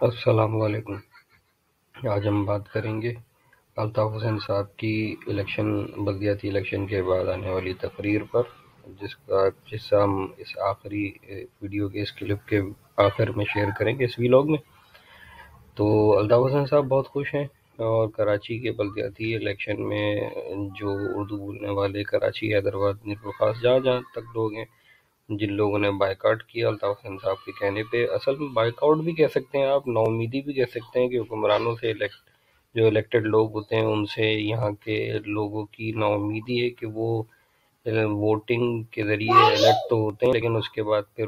السلام علیکم۔ آج ہم بات کریں گے الطاف حسین صاحب کی بلدیاتی الیکشن کے بعد آنے والی تقریر پر، جس کا ہم اس آخری ویڈیو کے اس کلپ کے آخر میں شیئر کریں گے اس ویلاگ میں۔ تو الطاف حسین صاحب بہت خوش ہیں، اور کراچی کے بلدیاتی الیکشن میں جو اردو بولنے والے کراچی، حیدرآباد، خاص جہاں تک لوگ ہیں جن لوگوں نے بائیکاٹ کیا الطاف حسین صاحب کے کہنے پہ، اصل میں بائیکاٹ بھی کہہ سکتے ہیں آپ، نا امیدی بھی کہہ سکتے ہیں کہ حکمرانوں سے جو الیکٹڈ لوگ ہوتے ہیں ان سے یہاں کے لوگوں کی نا امیدی ہے کہ وہ ووٹنگ کے ذریعے الیکٹ تو ہوتے ہیں، لیکن اس کے بعد پھر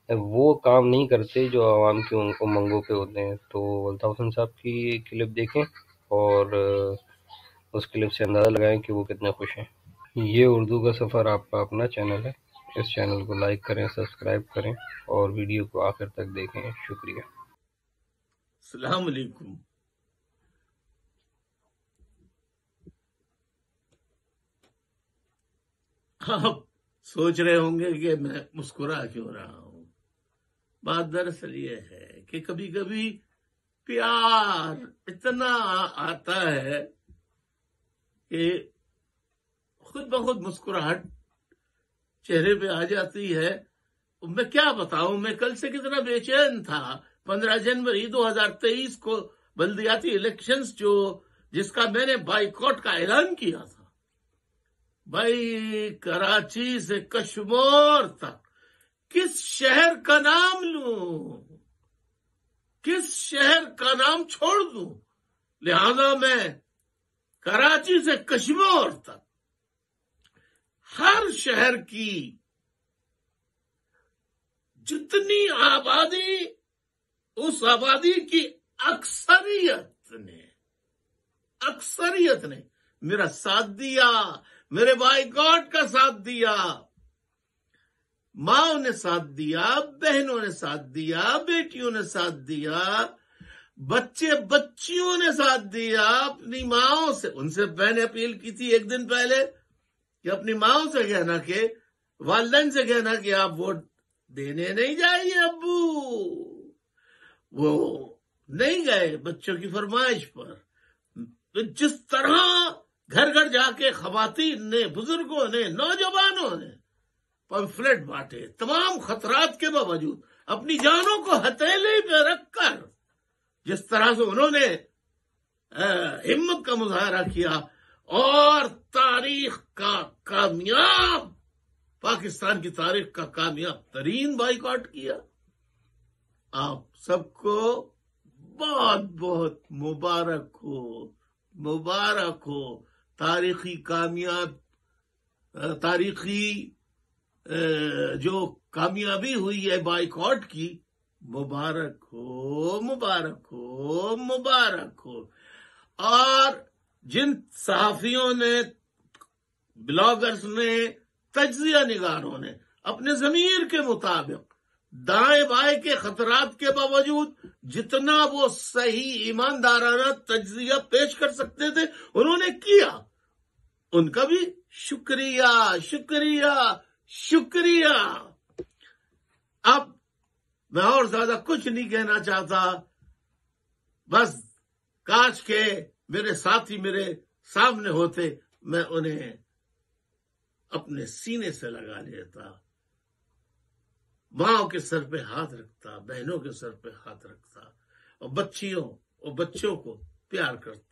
وہ کام نہیں کرتے جو عوام کی امنگوں پہ ہوتے ہیں۔ تو الطاف حسین صاحب کی کلپ دیکھیں اور اس کلپ سے اندازہ لگائیں کہ وہ کتنے خوش ہیں۔ یہ اردو کا سفر آپ کا اپنا چینل ہے، اس چینل کو لائک کریں، سبسکرائب کریں اور ویڈیو کو آخر تک دیکھیں۔ شکریہ۔ السلام علیکم۔ آپ سوچ رہے ہوں گے کہ میں مسکرا کیوں رہا ہوں۔ بات دراصل یہ ہے کہ کبھی کبھی پیار اتنا آتا ہے کہ خود بخود مسکراہٹ چہرے پہ آ جاتی ہے۔ میں کیا بتاؤں، میں کل سے کتنا بے چین تھا۔ 15 جنوری 2023 کو بلدیاتی الیکشنز جس کا میں نے بائیکاٹ کا اعلان کیا تھا، بھائی کراچی سے کشمور تک کس شہر کا نام لوں، کس شہر کا نام چھوڑ دوں؟ لہذا میں کراچی سے کشمور تک ہر شہر کی جتنی آبادی، اس آبادی کی اکثریت نے میرا ساتھ دیا، میرے بائیکاٹ کا ساتھ دیا۔ ماں نے ساتھ دیا، بہنوں نے ساتھ دیا، بیٹیوں نے ساتھ دیا، بچیوں نے ساتھ دیا، اپنی ماں سے، ان سے میں نے اپیل کی تھی ایک دن پہلے کہ اپنی ماں سے کہنا، کہ والدین سے کہنا کہ آپ ووٹ دینے نہیں جائیے ابو۔ وہ نہیں گئے بچوں کی فرمائش پر۔ جس طرح گھر گھر جا کے خواتین نے، بزرگوں نے، نوجوانوں نے پمفلٹ بانٹے، تمام خطرات کے باوجود اپنی جانوں کو ہتھیلی پہ رکھ کر جس طرح سے انہوں نے ہمت کا مظاہرہ کیا، اور تاریخ کا کامیاب، پاکستان کی تاریخ کا کامیاب ترین بائیکاٹ کیا۔ آپ سب کو بہت بہت مبارک ہو۔ تاریخی جو کامیابی ہوئی ہے بائیکاٹ کی، مبارک ہو۔ اور جن صحافیوں نے، بلاگرز نے، تجزیہ نگاروں نے اپنے ضمیر کے مطابق دائیں بائیں کے خطرات کے باوجود جتنا وہ صحیح ایماندارانہ تجزیہ پیش کر سکتے تھے انہوں نے کیا، ان کا بھی شکریہ۔ اب میں اور زیادہ کچھ نہیں کہنا چاہتا، بس کاش کے میرے ساتھی میرے سامنے ہوتے، میں انہیں اپنے سینے سے لگا لیتا، ماں کے سر پہ ہاتھ رکھتا، بہنوں کے سر پہ ہاتھ رکھتا، اور بچوں کو پیار کرتا۔